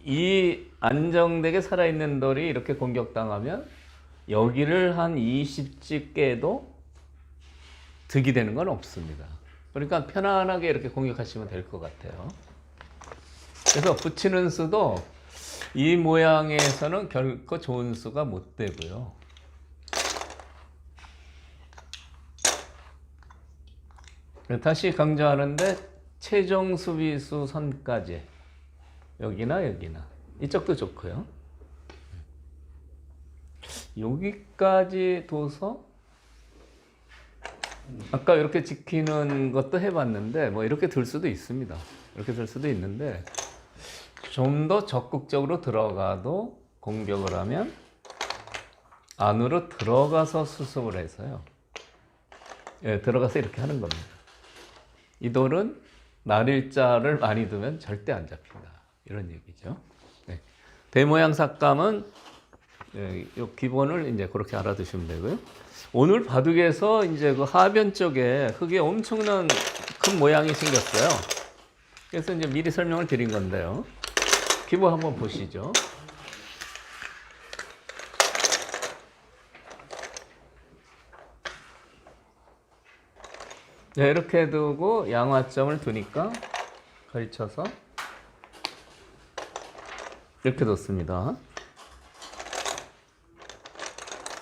이 안정되게 살아있는 돌이 이렇게 공격당하면 여기를 한 20집 깨도 득이 되는 건 없습니다. 그러니까 편안하게 이렇게 공격하시면 될 것 같아요. 그래서 붙이는 수도 이 모양에서는 결코 좋은 수가 못 되고요. 다시 강조하는데 최종 수비수 선까지 여기나 여기나 이쪽도 좋고요. 여기까지 둬서 아까 이렇게 지키는 것도 해봤는데 뭐 이렇게 들 수도 있습니다. 이렇게 들 수도 있는데 좀 더 적극적으로 들어가도 공격을 하면 안으로 들어가서 수습을 해서요. 예, 들어가서 이렇게 하는 겁니다. 이 돌은 날일자를 많이 두면 절대 안 잡힌다. 이런 얘기죠. 네. 대모양 삭감은 이 기본을 이제 그렇게 알아두시면 되고요. 오늘 바둑에서 이제 그 하변 쪽에 흙이 엄청난 큰 모양이 생겼어요. 그래서 이제 미리 설명을 드린 건데요. 기본 한번 보시죠. 네, 이렇게 두고 양화점을 두니까 걸쳐서 이렇게 뒀습니다.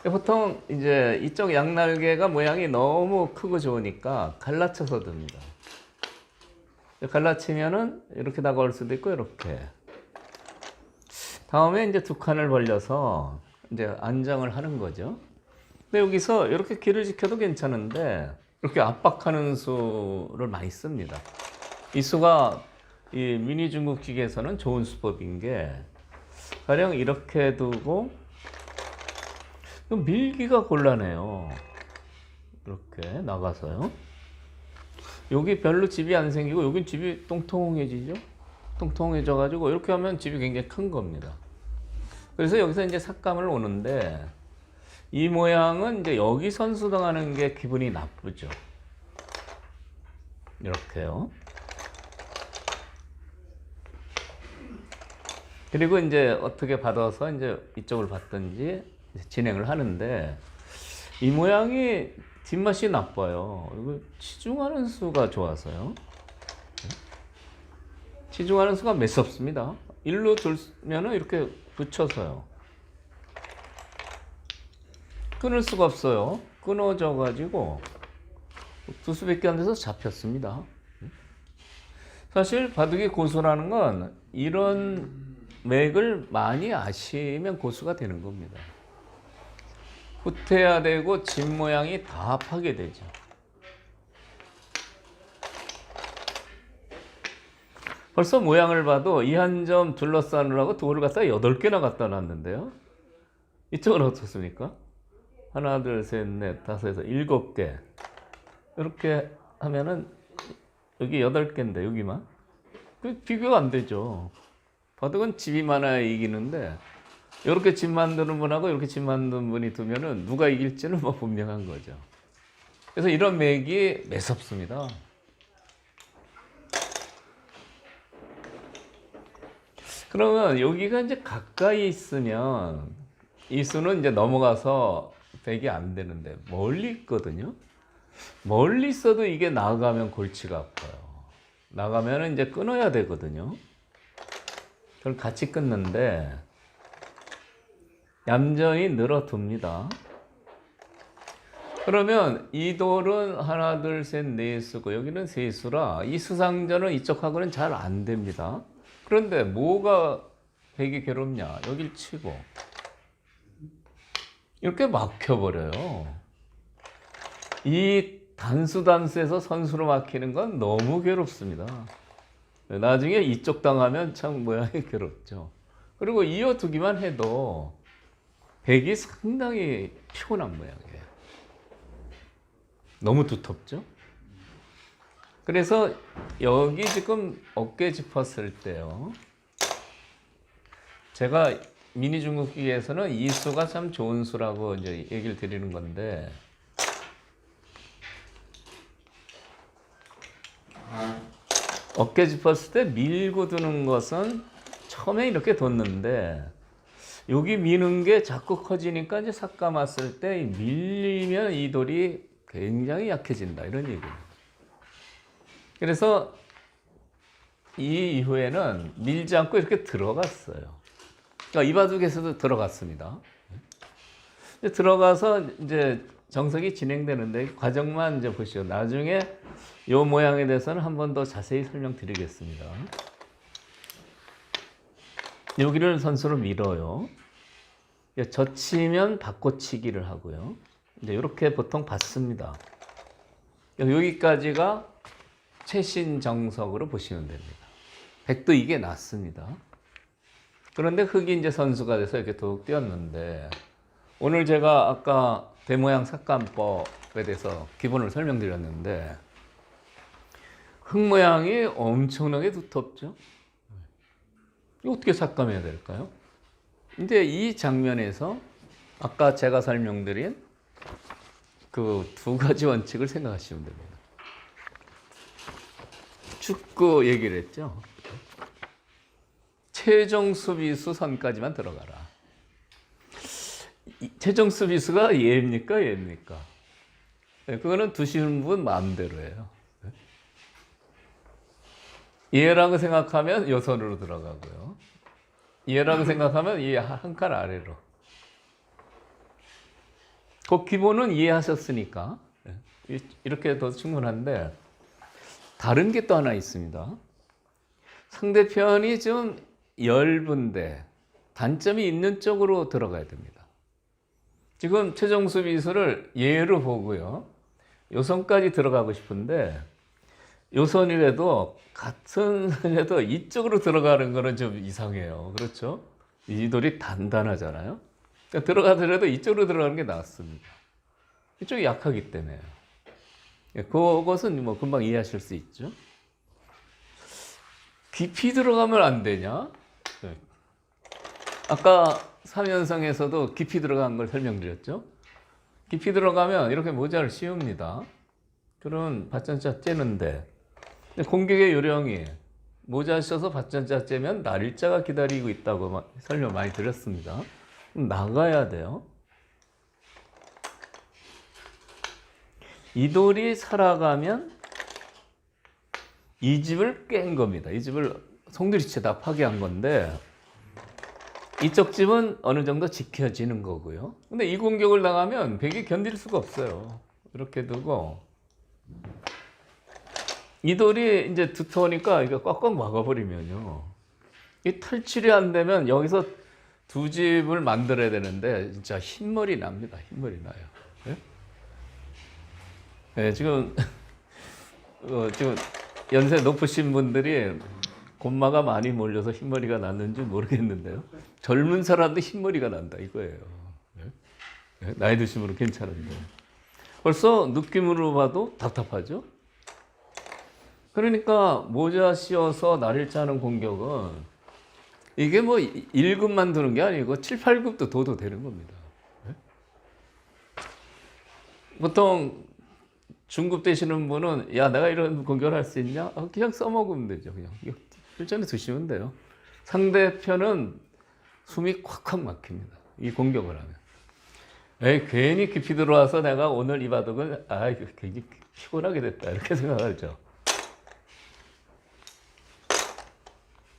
보통 이제 이쪽 양날개가 모양이 너무 크고 좋으니까 갈라쳐서 둡니다. 갈라치면은 이렇게 다가올 수도 있고 이렇게. 다음에 이제 두 칸을 벌려서 이제 안정을 하는 거죠. 근데 여기서 이렇게 길을 지켜도 괜찮은데 이렇게 압박하는 수를 많이 씁니다. 이 수가 이 미니 중국 기계에서는 좋은 수법인 게 가령 이렇게 두고 밀기가 곤란해요. 이렇게 나가서요. 여기 별로 집이 안 생기고 여긴 집이 통통해지죠. 통통해져 가지고 이렇게 하면 집이 굉장히 큰 겁니다. 그래서 여기서 이제 삭감을 오는데 이 모양은 이제 여기 선수 당하는 게 기분이 나쁘죠. 이렇게요. 그리고 이제 어떻게 받아서 이제 이쪽을 받든지 진행을 하는데 이 모양이 뒷맛이 나빠요. 이거 치중하는 수가 좋아서요. 치중하는 수가 매섭습니다. 일로 들면은 이렇게 붙여서요. 끊을 수가 없어요. 끊어져 가지고 두 수밖에 안 돼서 잡혔습니다. 사실 바둑이 고수라는 건 이런 맥을 많이 아시면 고수가 되는 겁니다. 후퇴해야 되고 집 모양이 다 파괴되죠. 벌써 모양을 봐도 이 한 점 둘러싸느라고 돌을 갖다 8개나 갖다 놨는데요. 이쪽은 어떻습니까? 하나, 둘, 셋, 넷, 다섯에서 7개. 이렇게 하면은 여기 8개인데 여기만. 비교가 안 되죠. 바둑은 집이 많아야 이기는데 이렇게 집 만드는 분하고 이렇게 집 만드는 분이 두면은 누가 이길지는 뭐 분명한 거죠. 그래서 이런 맥이 매섭습니다. 그러면 여기가 이제 가까이 있으면 이 수는 이제 넘어가서 백이 안 되는데 멀리 있거든요. 멀리 있어도 이게 나가면 골치가 아파요. 나가면 이제 끊어야 되거든요. 그걸 같이 끊는데 얌전히 늘어둡니다. 그러면 이 돌은 하나, 둘, 셋, 네 수고 여기는 세 수라 이 수상전은 이쪽하고는 잘 안 됩니다. 그런데 뭐가 백이 괴롭냐? 여길 치고 이렇게 막혀버려요. 이 단수에서 선수로 막히는 건 너무 괴롭습니다. 나중에 이쪽 당하면 참 모양이 괴롭죠. 그리고 이어두기만 해도 백이 상당히 피곤한 모양이에요. 너무 두텁죠? 그래서 여기 지금 어깨 짚었을 때요. 제가 미니 중국기에서는 이 수가 참 좋은 수라고 이제 얘기를 드리는 건데 어깨 짚었을 때 밀고 두는 것은 처음에 이렇게 뒀는데 여기 미는 게 자꾸 커지니까 이제 삭감 왔을 때 밀리면 이 돌이 굉장히 약해진다 이런 얘기예요. 그래서 이 이후에는 밀지 않고 이렇게 들어갔어요. 그러니까 이바둑에서도 들어갔습니다. 들어가서 이제 정석이 진행되는데 과정만 이제 보시죠. 나중에 이 모양에 대해서는 한 번 더 자세히 설명드리겠습니다. 여기를 선수로 밀어요. 젖히면 바꿔치기를 하고요. 이제 이렇게 보통 받습니다. 여기까지가 최신 정석으로 보시면 됩니다. 백도 이게 낫습니다. 그런데 흑이 이제 선수가 돼서 이렇게 더욱 뛰었는데 오늘 제가 아까 대모양 삭감법에 대해서 기본을 설명드렸는데 흑 모양이 엄청나게 두텁죠. 이거 어떻게 삭감해야 될까요? 이제 이 장면에서 아까 제가 설명드린 그 두 가지 원칙을 생각하시면 됩니다. 축구 얘기를 했죠. 최종 수비수 선까지만 들어가라. 최종 수비수가 얘입니까? 얘입니까? 그거는 두시는 분 마음대로예요. 얘라고 생각하면 요 선으로 들어가고요. 얘라고 생각하면 얘 한 칸 아래로. 그 기본은 이해하셨으니까 이렇게 해도 충분한데 다른 게 또 하나 있습니다. 상대편이 좀 얇은데 단점이 있는 쪽으로 들어가야 됩니다. 지금 최종 수비수를 얘로 보고요. 요 선까지 들어가고 싶은데 요 선이라도 같은 선이라도 이쪽으로 들어가는 거는 좀 이상해요. 그렇죠? 이 돌이 단단하잖아요. 그러니까 들어가더라도 이쪽으로 들어가는 게 낫습니다. 이쪽이 약하기 때문에요. 그것은 뭐 금방 이해하실 수 있죠. 깊이 들어가면 안 되냐? 아까 3연성에서도 깊이 들어간 걸 설명드렸죠. 깊이 들어가면 이렇게 모자를 씌웁니다. 그럼 받전자 째는데 공격의 요령이 모자 씌워서 받전자 째면 날일자가 기다리고 있다고 설명 많이 드렸습니다. 나가야 돼요. 이 돌이 살아가면 이 집을 깬 겁니다. 이 집을 송두리째 다 파괴한 건데 이쪽 집은 어느 정도 지켜지는 거고요. 근데 이 공격을 당하면 백이 견딜 수가 없어요. 이렇게 두고 이 돌이 이제 두터우니까 이거 꽉꽉 막아버리면요. 이 탈출이 안 되면 여기서 두 집을 만들어야 되는데 진짜 흰머리 납니다. 흰머리 나요. 네? 네, 지금 연세 높으신 분들이 곤마가 많이 몰려서 흰머리가 났는지 모르겠는데요. 젊은 사람도 흰머리가 난다 이거예요. 네? 네? 나이 드신 분은 괜찮은데. 벌써 느낌으로 봐도 답답하죠? 그러니까 모자 씌워서 날일자 하는 공격은 이게 뭐 1급만 두는 게 아니고 7, 8급도 둬도 되는 겁니다. 네? 보통 중급 되시는 분은 야 내가 이런 공격을 할 수 있냐? 그냥 써먹으면 되죠. 그냥 일전에 드시면 돼요. 상대편은 숨이 콱콱 막힙니다. 이 공격을 하면. 에이, 괜히 깊이 들어와서 내가 오늘 이 바둑은 굉장히 피곤하게 됐다 이렇게 생각하죠.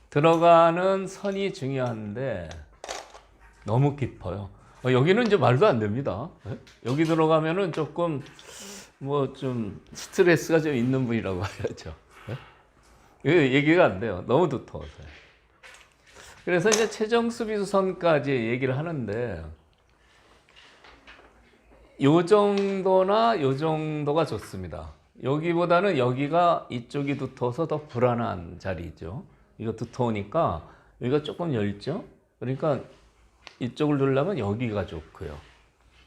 들어가는 선이 중요한데 너무 깊어요. 여기는 이제 말도 안 됩니다. 여기 들어가면은 조금 뭐 좀 스트레스가 좀 있는 분이라고 해야죠. 얘기가 안 돼요. 너무 두터워서요. 그래서 이제 최종 수비수 선까지 얘기를 하는데 요 정도나 요 정도가 좋습니다. 여기보다는 여기가 이쪽이 두터워서 더 불안한 자리죠. 이거 두터우니까 여기가 조금 얇죠. 그러니까 이쪽을 두려면 여기가 좋고요.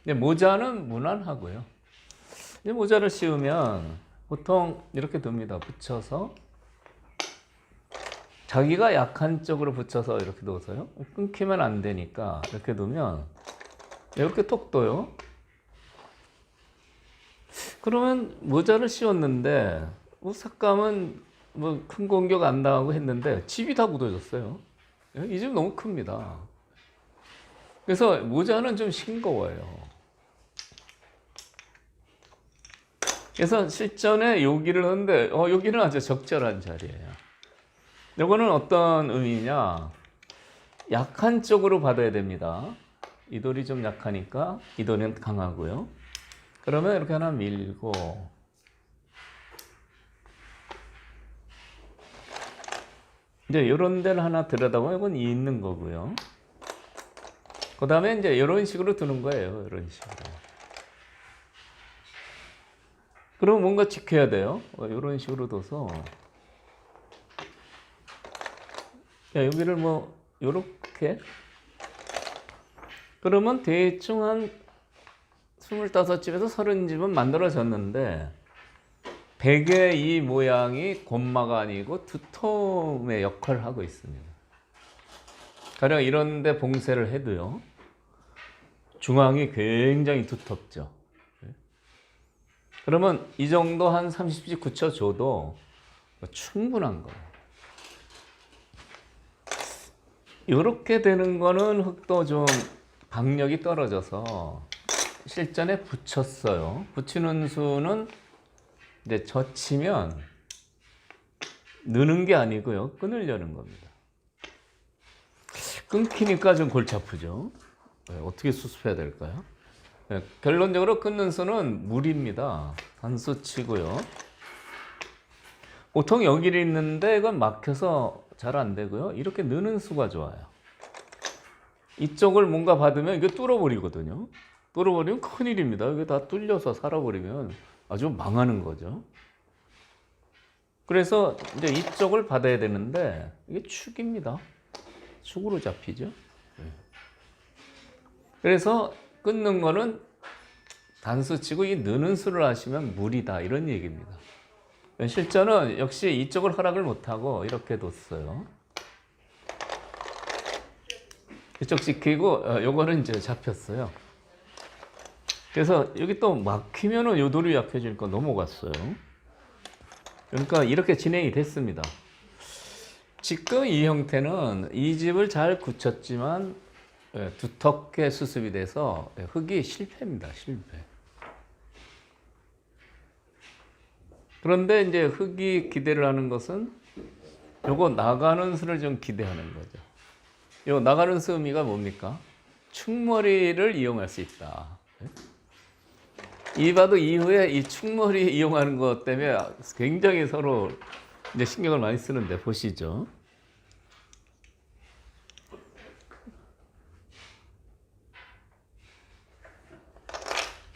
근데 모자는 무난하고요. 이제 모자를 씌우면 보통 이렇게 둡니다. 붙여서 자기가 약한 쪽으로 붙여서 이렇게 둬서요. 끊기면 안 되니까 이렇게 두면 이렇게 톡 둬요. 그러면 모자를 씌웠는데 삭감은 뭐 큰 공격 안 당하고 했는데 집이 다 굳어졌어요. 이 집 너무 큽니다. 그래서 모자는 좀 싱거워요. 그래서 실전에 여기를 하는데 여기는 아주 적절한 자리예요. 이거는 어떤 의미냐? 약한 쪽으로 받아야 됩니다. 이 돌이 좀 약하니까 이 돌은 강하고요. 그러면 이렇게 하나 밀고 이제 이런 데를 하나 들여다보면 이건 있는 거고요. 그 다음에 이제 이런 식으로 두는 거예요. 이런 식으로. 그럼 뭔가 지켜야 돼요. 이런 식으로 둬서 여기를 뭐 요렇게 그러면 대충 한 25집에서 30집은 만들어졌는데 베개 이 모양이 곰마가 아니고 두툼의 역할을 하고 있습니다. 가령 이런 데 봉쇄를 해도요. 중앙이 굉장히 두텁죠. 그러면 이 정도 한 30집 굳혀줘도 충분한 거예요. 이렇게 되는 거는 흙도 좀 박력이 떨어져서 실전에 붙였어요. 붙이는 수는 이제 젖히면 느는 게 아니고요. 끊으려는 겁니다. 끊기니까 좀 골치 아프죠. 어떻게 수습해야 될까요? 결론적으로 끊는 수는 물입니다. 단수 치고요. 보통 여기를 있는데 이건 막혀서 잘 안 되고요. 이렇게 느는 수가 좋아요. 이쪽을 뭔가 받으면 이게 뚫어버리거든요. 뚫어버리면 큰일입니다. 이게 다 뚫려서 살아버리면 아주 망하는 거죠. 그래서 이제 이쪽을 받아야 되는데 이게 축입니다. 축으로 잡히죠. 그래서 끊는 거는 단수 치고 이 느는 수를 하시면 무리다 이런 얘기입니다. 실전은 역시 이쪽을 허락을 못하고 이렇게 뒀어요. 이쪽 지키고 요거는 이제 잡혔어요. 그래서 여기 또 막히면은 요 돌이 약해지니까 넘어갔어요. 그러니까 이렇게 진행이 됐습니다. 지금 이 형태는 이 집을 잘 굳혔지만 두텁게 수습이 돼서 흙이 실패입니다. 실패. 그런데 이제 흙이 기대를 하는 것은 요거 나가는 수를 좀 기대하는 거죠. 요 나가는 수 의미가 뭡니까? 축머리를 이용할 수 있다. 이 봐도 이후에 이 축머리 이용하는 것 때문에 굉장히 서로 이제 신경을 많이 쓰는데 보시죠.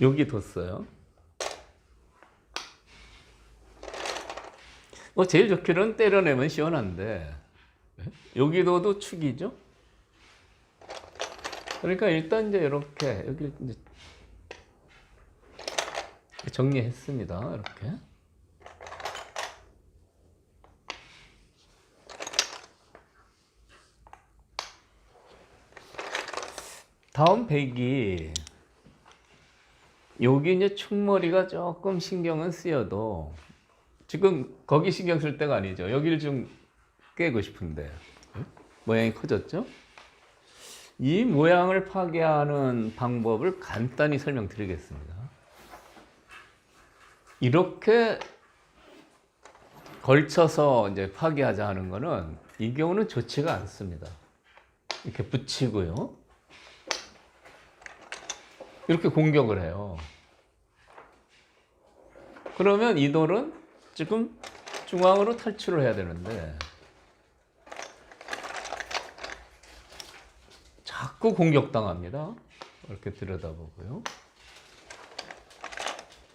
여기 뒀어요. 제일 좋기는 때려내면 시원한데 여기도 축이죠. 그러니까 일단 이제 이렇게 여기 이제 정리했습니다. 이렇게. 다음 백이 여기 이제 축머리가 조금 신경은 쓰여도 지금 거기 신경 쓸 때가 아니죠. 여기를 좀 깨고 싶은데 모양이 커졌죠? 이 모양을 파괴하는 방법을 간단히 설명드리겠습니다. 이렇게 걸쳐서 이제 파괴하자 하는 거는 이 경우는 좋지가 않습니다. 이렇게 붙이고요. 이렇게 공격을 해요. 그러면 이 돌은 지금 중앙으로 탈출을 해야 되는데 자꾸 공격당합니다. 이렇게 들여다보고요.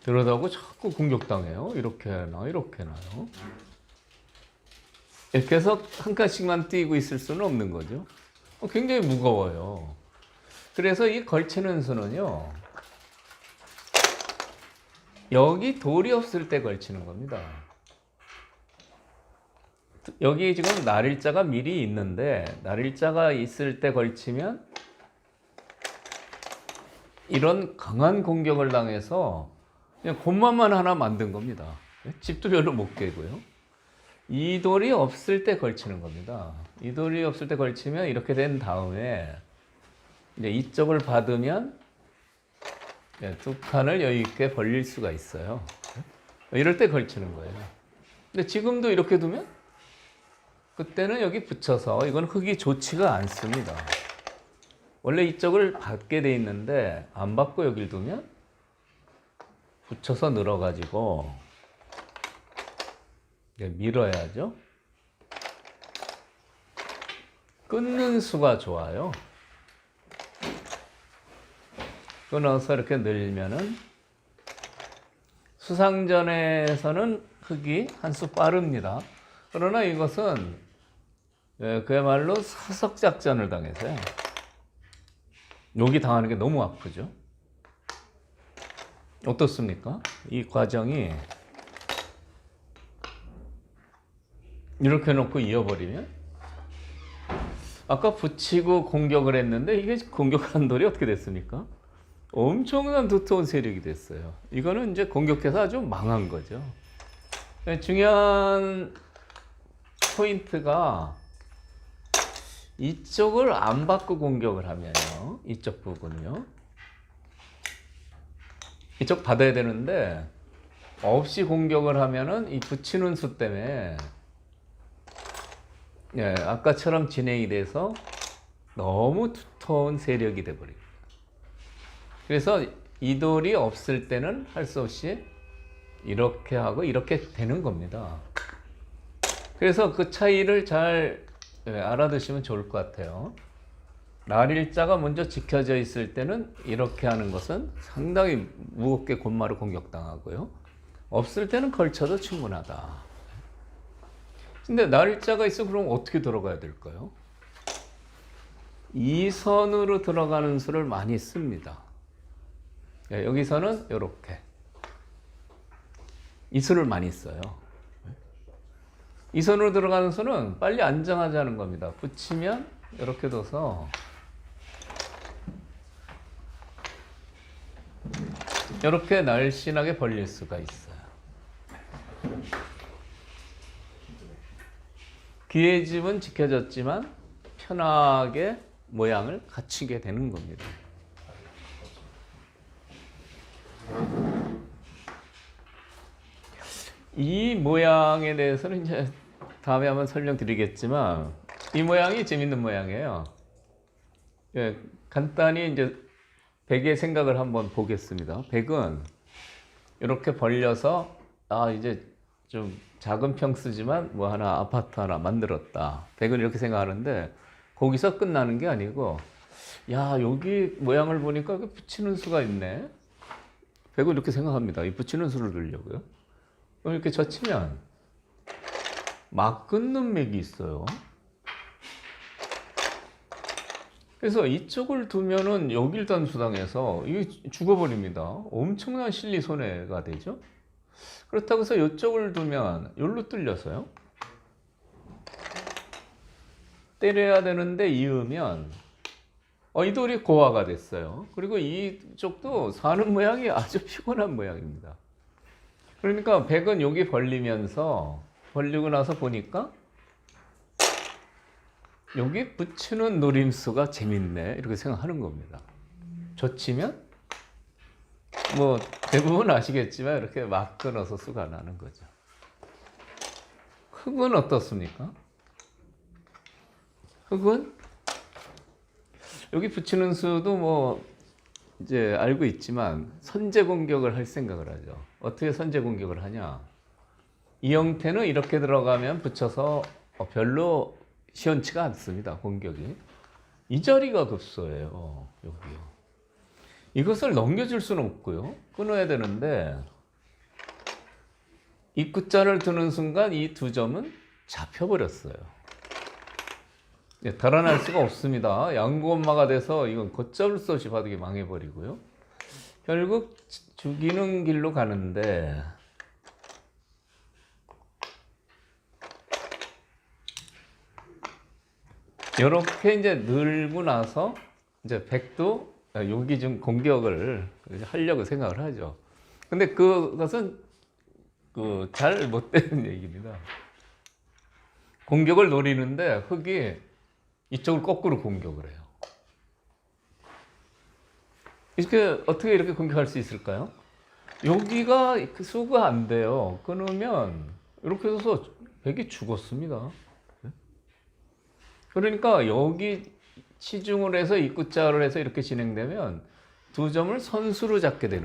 들여다보고 자꾸 공격당해요. 이렇게 해놔, 이렇게 해놔요. 이렇게 해서 한 칸씩만 띄고 있을 수는 없는 거죠. 굉장히 무거워요. 그래서 이 걸치는 수는요, 여기 돌이 없을 때 걸치는 겁니다. 여기 지금 날일자가 미리 있는데 날일자가 있을 때 걸치면 이런 강한 공격을 당해서 그냥 곰만만 하나 만든 겁니다. 집도 별로 못 깨고요. 이 돌이 없을 때 걸치는 겁니다. 이 돌이 없을 때 걸치면 이렇게 된 다음에 이제 이쪽을 받으면 두 칸을 여유 있게 벌릴 수가 있어요. 이럴 때 걸치는 거예요. 근데 지금도 이렇게 두면 그때는 여기 붙여서 이건 흙이 좋지가 않습니다. 원래 이쪽을 받게 돼 있는데 안 받고 여기를 두면 붙여서 늘어가지고 밀어야죠. 끊는 수가 좋아요. 끊어서 이렇게 늘면은 수상전에서는 흙이 한 수 빠릅니다. 그러나 이것은 그야말로 사석작전을 당해서요. 여기 당하는 게 너무 아프죠. 어떻습니까? 이 과정이 이렇게 놓고 이어버리면 아까 붙이고 공격을 했는데 이게 공격한 돌이 어떻게 됐습니까? 엄청난 두터운 세력이 됐어요. 이거는 이제 공격해서 아주 망한 거죠. 중요한 포인트가 이쪽을 안 받고 공격을 하면요. 이쪽 부분요. 이쪽 받아야 되는데 없이 공격을 하면은 이 붙이는 수 때문에 아까처럼 진행이 돼서 너무 두터운 세력이 돼버립니다. 그래서 이 돌이 없을 때는 할 수 없이 이렇게 하고 이렇게 되는 겁니다. 그래서 그 차이를 잘 알아두시면 좋을 것 같아요. 날일자가 먼저 지켜져 있을 때는 이렇게 하는 것은 상당히 무겁게 곧마루 공격당하고요. 없을 때는 걸쳐도 충분하다. 근데 날일자가 있어 그럼 어떻게 들어가야 될까요? 이 선으로 들어가는 수를 많이 씁니다. 여기서는 이렇게 이 수를 많이 써요. 이 선으로 들어가는 수는 빨리 안정하자는 겁니다. 붙이면 이렇게 둬서 이렇게 날씬하게 벌릴 수가 있어요. 귀의 집은 지켜졌지만 편하게 모양을 갖추게 되는 겁니다. 이 모양에 대해서는 이제 다음에 한번 설명드리겠지만 이 모양이 재밌는 모양이에요. 간단히 이제 백의 생각을 한번 보겠습니다. 백은 이렇게 벌려서 이제 좀 작은 평수지만 뭐 하나 아파트 하나 만들었다. 백은 이렇게 생각하는데 거기서 끝나는 게 아니고 여기 모양을 보니까 여기 붙이는 수가 있네. 백은 이렇게 생각합니다. 이 붙이는 수를 두려고요. 이렇게 젖히면 막 끊는 맥이 있어요. 그래서 이쪽을 두면은 여길 단수당해서 이게 죽어버립니다. 엄청난 실리 손해가 되죠. 그렇다고 해서 이쪽을 두면 여기로 뚫려서요. 때려야 되는데 이으면 이 돌이 고화가 됐어요. 그리고 이쪽도 사는 모양이 아주 피곤한 모양입니다. 그러니까 백은 여기 벌리고 나서 보니까 여기 붙이는 노림수가 재밌네 이렇게 생각하는 겁니다. 젖히면 뭐 대부분 아시겠지만 이렇게 막 끊어서 수가 나는 거죠. 흙은 어떻습니까? 흙은 여기 붙이는 수도 뭐 이제 알고 있지만 선제 공격을 할 생각을 하죠. 어떻게 선제 공격을 하냐? 이 형태는 이렇게 들어가면 붙여서 별로 시원치가 않습니다. 공격이. 이 자리가 급소해요. 여기요. 이것을 넘겨줄 수는 없고요. 끊어야 되는데 입구자를 두는 순간 이 두 점은 잡혀버렸어요. 달아날 수가 없습니다. 양고엄마가 돼서 이건 걷잡을 수 없이 바닥이 망해버리고요. 결국 죽이는 길로 가는데 이렇게 이제 늘고 나서 이제 백도 여기 좀 공격을 하려고 생각을 하죠. 근데 그것은 잘 못되는 얘기입니다. 공격을 노리는데 흑이 이쪽을 거꾸로 공격을 해요. 이렇게 어떻게 이렇게 공격할 수 있을까요? 여기가 수가 안 돼요. 끊으면 이렇게 해서 백이 죽었습니다. 그러니까 여기 치중을 해서 입구자를 해서 이렇게 진행되면 두 점을 선수로 잡게 되는